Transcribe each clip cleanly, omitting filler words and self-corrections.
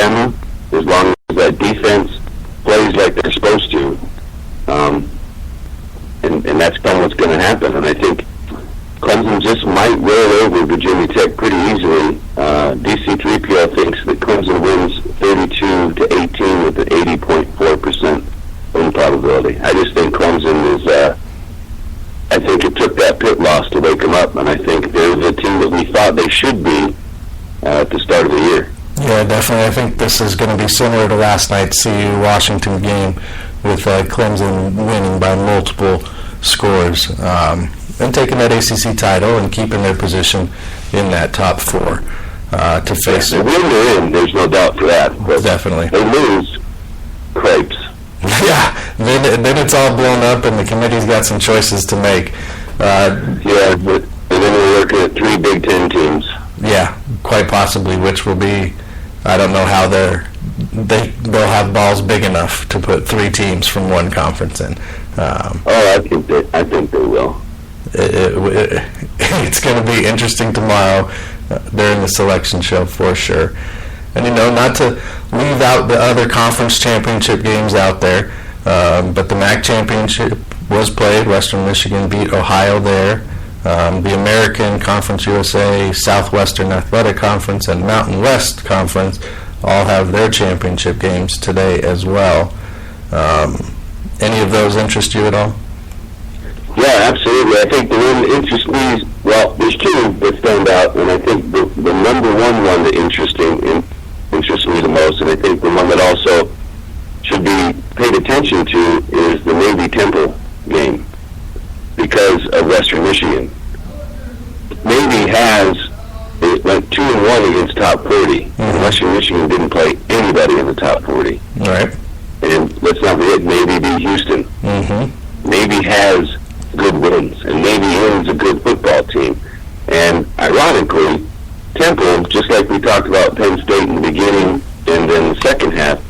Alabama, as long as that defense plays like they're supposed to. And that's kind of what's going to happen. And I think Clemson just might roll over Virginia Tech pretty easily. DC3PL thinks that Clemson wins 32-18 with an 80.4% win probability. I just think Clemson is, I think it took that Pitt loss to wake them up, and I think they're the team that we thought they should be at the start of the year. Yeah, definitely. I think this is going to be similar to last night's CU-Washington game with Clemson winning by multiple scores and taking that ACC title and keeping their position in that top four to face it. Win they're in, there's no doubt for that. But definitely. They lose, crepes. Yeah, then it's all blown up and the committee's got some choices to make. Yeah, but and then we're looking at 3 Big Ten teams. Yeah, quite possibly, which will be, I don't know how they'll have balls big enough to put 3 teams from one conference in. I think they will. It's going to be interesting tomorrow during the selection show for sure. And not to leave out the other conference championship games out there, but the MAC championship was played. Western Michigan beat Ohio there. The American Conference USA, Southwestern Athletic Conference, and Mountain West Conference all have their championship games today as well. Any of those interest you at all? Yeah, absolutely. I think the one that interests me, well, there's 2 that stand out, and I think the number one that interests me the most, and I think the one that also should be paid attention to is the Navy-Temple game because of Western Michigan. Navy went 2-1 against top 40. Mm-hmm. Western Michigan didn't play anybody in the top 40. All right. And let's not forget, Navy beat Houston. Mm-hmm. Navy has good wins, and Navy is a good football team. And ironically, Temple, just like we talked about Penn State in the beginning and then the second half,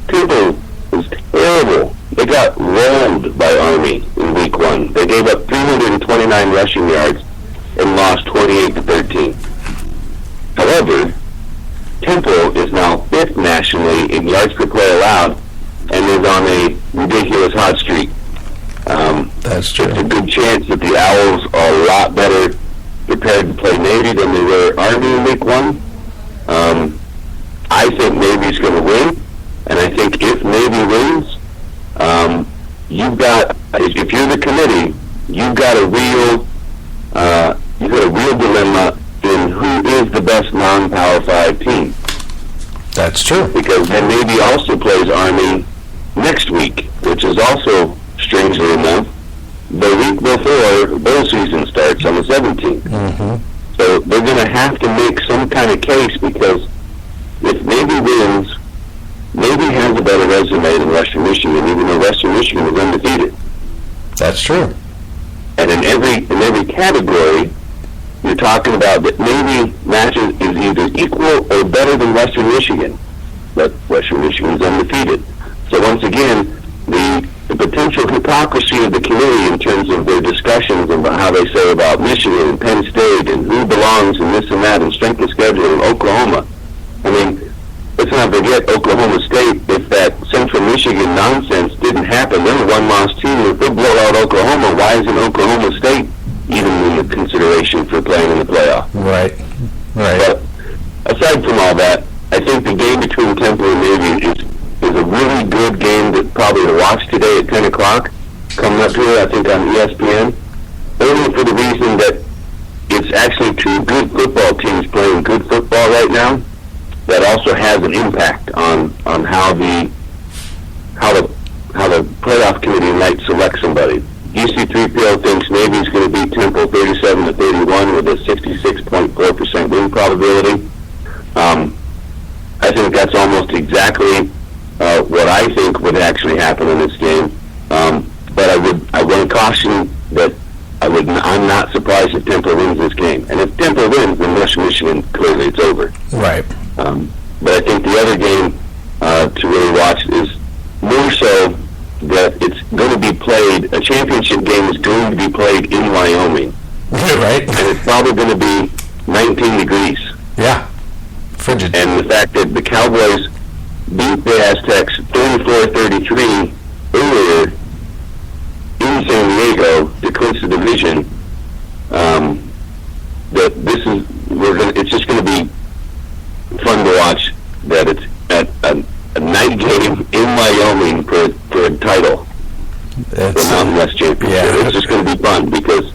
Temple was terrible. They got rolled by Army in week 1. They gave up 329 rushing yards and lost 28-13. However, Temple is now 5th nationally in yards per play allowed and is on a ridiculous hot streak. That's true. It's a good chance that the Owls are a lot better prepared to play Navy than they were Army in week 1. I think Navy's going to win, and I think if Navy wins, if you're the committee, you've got a real dilemma in who is the best non-Power 5 team. That's true. Because then Navy also plays Army next week, which is also, strangely enough, the week before bowl season starts on the 17th. Mm-hmm. So they're going to have to make some kind of case because if Navy wins, Navy has a better resume than Western Michigan, even though Western Michigan is undefeated. That's true. And in every category, you're talking about that Navy matches is either equal or better than Western Michigan, but Western Michigan is undefeated. So once again, the potential hypocrisy of the committee in terms of their discussions about how they say about Michigan and Penn State and who belongs and this and that and strength of schedule and Oklahoma. I mean, let's not forget Oklahoma State. If that Central Michigan nonsense didn't happen, they're a one-loss team. If they blow out Oklahoma, why isn't Oklahoma State even in the consideration for playing in the playoff? Right. But aside from all that, I think the game between Temple and Navy is a really good game that probably to watch today at 10 o'clock, coming up here, I think, on ESPN, only for the reason that it's actually 2 good football teams playing good football right now that also has an impact on how the playoff committee might select somebody. DC3PL thinks Navy's going to beat Temple 37-31 with a 66.4% win probability. I think that's almost exactly what I think would actually happen in this game. But I want to caution that I'm not surprised if Temple wins this game. And if Temple wins, then Western Michigan, clearly it's over. Right. But I think the other game to really watch is more so that it's going to be played, a championship game is going to be played in Wyoming. Right. And it's probably going to be 19 degrees. Yeah. Frigid. And the fact that the Cowboys beat the Aztecs 34-33 earlier in San Diego to clinch the division, that it's just going to be fun to watch. That it's at a night game in Wyoming for a title, the Mountain West Championship. Yeah. It's just going to be fun because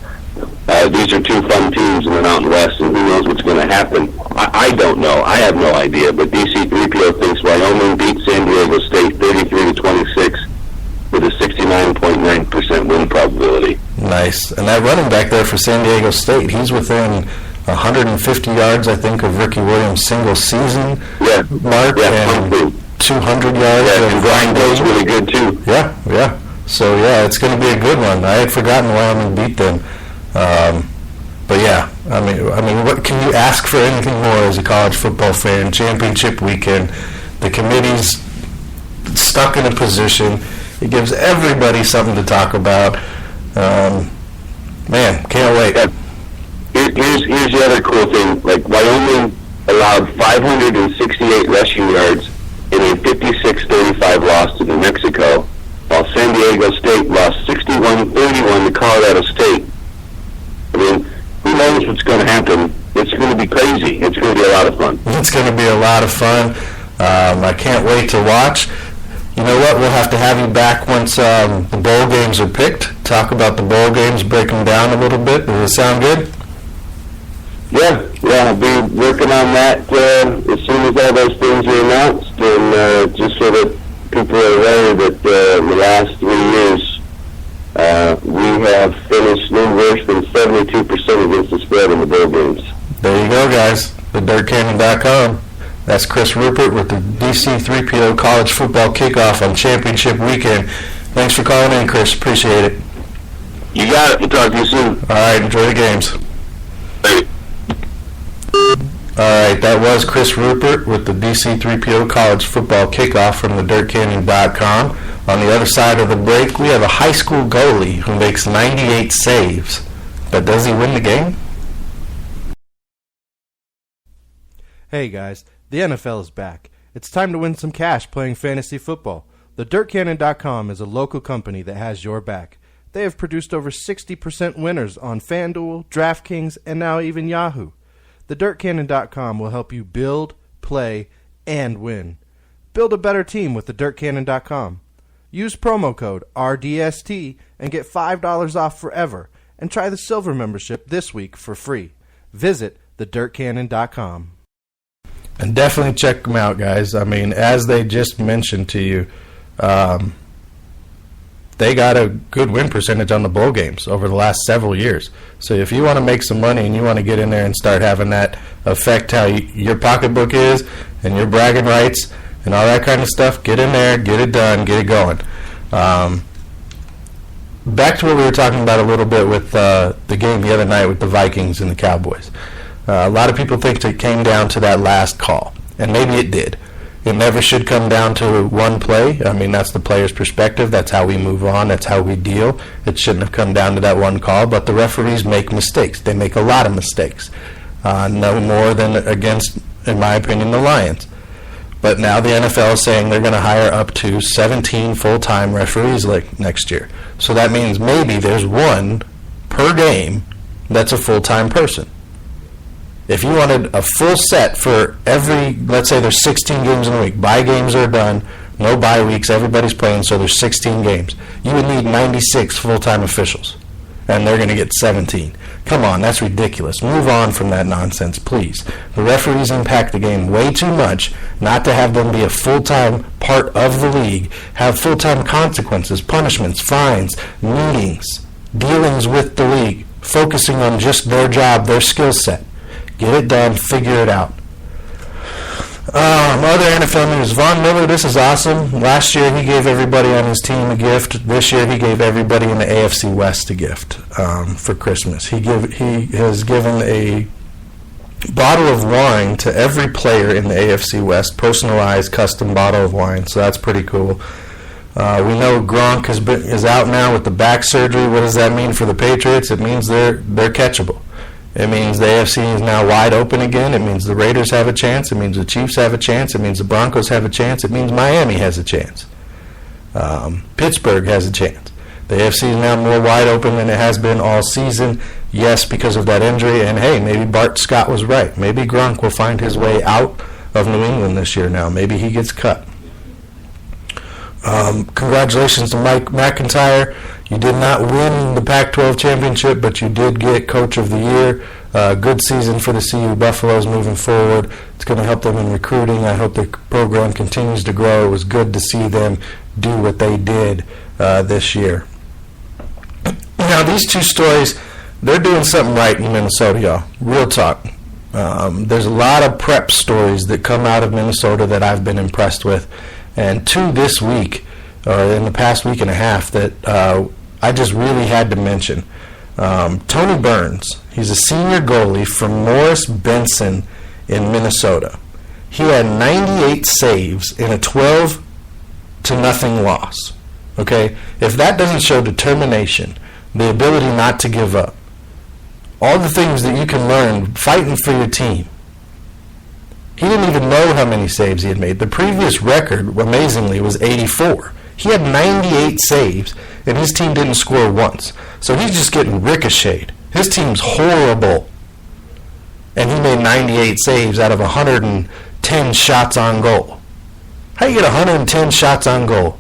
these are two fun teams in the Mountain West, and who knows what's going to happen. I don't know. I have no idea. But DC3PO thinks Wyoming beat San Diego State 33-26 with a 69.9% win probability. Nice. And that running back there for San Diego State, he's within 150 yards, I think, of Ricky Williams' single season mark, and 200 yards. Yeah, and Brian Day's really good, too. Yeah. So, it's going to be a good one. I had forgotten Wyoming beat them. But, yeah, I mean, what can you ask for anything more as a college football fan? Championship weekend. The committee's stuck in a position. It gives everybody something to talk about. Man, can't wait. Here's the other cool thing. Like, Wyoming allowed 568 rushing yards in a 56-35 loss to New Mexico, while San Diego State lost 61-31 to Colorado State. I mean, who knows what's going to happen? It's going to be crazy. It's going to be a lot of fun. It's going to be a lot of fun. I can't wait to watch. You know what? We'll have to have you back once the bowl games are picked. Talk about the bowl games, break them down a little bit. Does it sound good? Yeah, I'll be working on that as soon as all those things are announced, and just so that people are aware that the last 3 years we have finished no worse than 72% against the spread in the bowl games. There you go, guys. TheDirtCannon.com. That's Chris Rupert with the DC3PO College Football Kickoff on Championship Weekend. Thanks for calling in, Chris. Appreciate it. You got it. We'll talk to you soon. All right, enjoy the games. Hey. All right, that was Chris Rupert with the DC3PO College Football Kickoff from TheDirtCannon.com. On the other side of the break, we have a high school goalie who makes 98 saves. But does he win the game? Hey guys, the NFL is back. It's time to win some cash playing fantasy football. TheDirtCannon.com is a local company that has your back. They have produced over 60% winners on FanDuel, DraftKings, and now even Yahoo. TheDirtCannon.com will help you build, play, and win. Build a better team with TheDirtCannon.com. Use promo code RDST and get $5 off forever, and try the Silver membership this week for free. Visit TheDirtCannon.com. And definitely check them out, guys. I mean, as they just mentioned to you, they got a good win percentage on the bowl games over the last several years. So if you want to make some money and you want to get in there and start having that affect how your pocketbook is and your bragging rights and all that kind of stuff, get in there, get it done, get it going. Back to what we were talking about a little bit with the game the other night with the Vikings and the Cowboys. A lot of people think it came down to that last call, and maybe it did. It never should come down to one play. I mean, that's the player's perspective. That's how we move on. That's how we deal. It shouldn't have come down to that one call, but the referees make mistakes. They make a lot of mistakes. No more than against, in my opinion, the Lions. But now the NFL is saying they're going to hire up to 17 full-time referees next year. So that means maybe there's one per game that's a full-time person. If you wanted a full set for every, let's say there's 16 games in a week, bye games are done, no bye weeks, everybody's playing, so there's 16 games. You would need 96 full-time officials, and they're going to get 17. Come on, that's ridiculous. Move on from that nonsense, please. The referees impact the game way too much not to have them be a full-time part of the league, have full-time consequences, punishments, fines, meetings, dealings with the league, focusing on just their job, their skill set. Get it done. Figure it out. Other NFL news. Von Miller, this is awesome. Last year he gave everybody on his team a gift. This year he gave everybody in the AFC West a gift for Christmas. He has given a bottle of wine to every player in the AFC West, personalized, custom bottle of wine. So that's pretty cool. We know Gronk is out now with the back surgery. What does that mean for the Patriots? It means they're catchable. It means the AFC is now wide open again. It means the Raiders have a chance. It means the Chiefs have a chance. It means the Broncos have a chance. It means Miami has a chance. Pittsburgh has a chance. The AFC is now more wide open than it has been all season. Yes, because of that injury. And, hey, maybe Bart Scott was right. Maybe Gronk will find his way out of New England this year now. Maybe he gets cut. Congratulations to Mike McIntyre. You did not win the Pac-12 championship, but you did get Coach of the Year. Good season for the CU Buffaloes moving forward. It's going to help them in recruiting. I hope the program continues to grow. It was good to see them do what they did this year. Now, these two stories, they're doing something right in Minnesota, y'all. Real talk. There's a lot of prep stories that come out of Minnesota that I've been impressed with. And two this week, or in the past week and a half, that I just really had to mention. Tony Burns, he's a senior goalie from Morris Benson in Minnesota. He had 98 saves in a 12-0 loss. Okay? If that doesn't show determination, the ability not to give up, all the things that you can learn fighting for your team. He didn't even know how many saves he had made. The previous record, amazingly, was 84. He had 98 saves, and his team didn't score once. So he's just getting ricocheted. His team's horrible. And he made 98 saves out of 110 shots on goal. How do you get 110 shots on goal?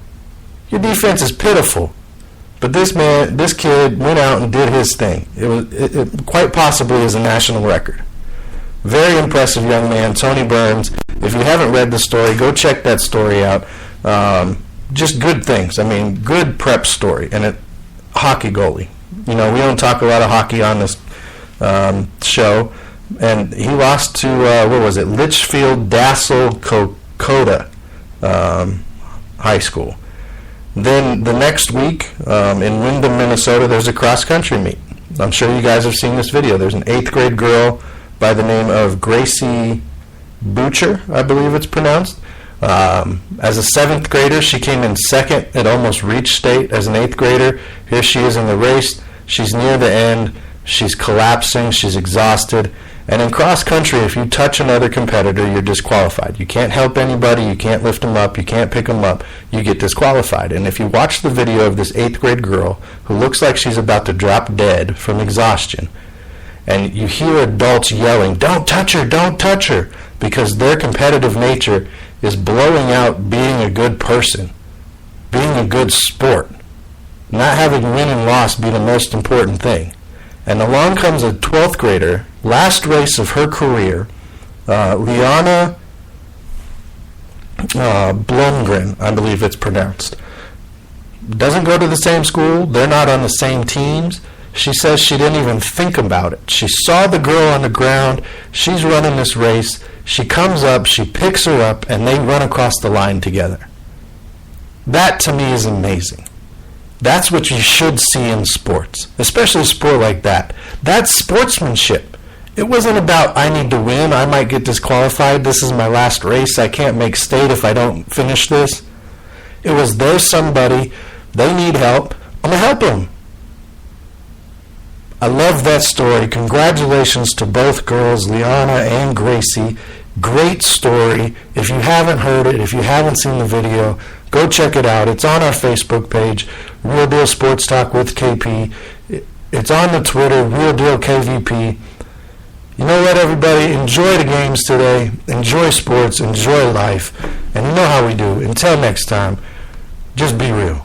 Your defense is pitiful. But this kid went out and did his thing. It quite possibly is a national record. Very impressive young man, Tony Burns. If you haven't read the story, go check that story out. Just good things. I mean, good prep story. And a hockey goalie. You know, we don't talk a lot of hockey on this show. And he lost to, Litchfield Dassel Coda High School. Then the next week in Windham, Minnesota, there's a cross-country meet. I'm sure you guys have seen this video. There's an 8th grade girl by the name of Gracie Butcher, I believe it's pronounced. As a 7th grader, she came in second. It almost reached state as an 8th grader. Here she is in the race. She's near the end. She's collapsing. She's exhausted. And in cross country, if you touch another competitor, you're disqualified. You can't help anybody. You can't lift them up. You can't pick them up. You get disqualified. And if you watch the video of this 8th grade girl who looks like she's about to drop dead from exhaustion, and you hear adults yelling, "Don't touch her, don't touch her," because their competitive nature is blowing out being a good person, being a good sport, not having win and loss be the most important thing. And along comes a 12th grader, last race of her career, Liana Blomgren, I believe it's pronounced. Doesn't go to the same school. They're not on the same teams. She says she didn't even think about it. She saw the girl on the ground. She's running this race. She comes up, she picks her up, and they run across the line together. That, to me, is amazing. That's what you should see in sports, especially a sport like that. That's sportsmanship. It wasn't about, I need to win, I might get disqualified, this is my last race, I can't make state if I don't finish this. It was, there's somebody, they need help, I'm going to help them. I love that story. Congratulations to both girls, Liana and Gracie. Great story. If you haven't heard it, if you haven't seen the video, go check it out. It's on our Facebook page, Real Deal Sports Talk with KP. It's on the Twitter, Real Deal KVP. You know what, everybody? Enjoy the games today. Enjoy sports. Enjoy life. And you know how we do. Until next time, just be real.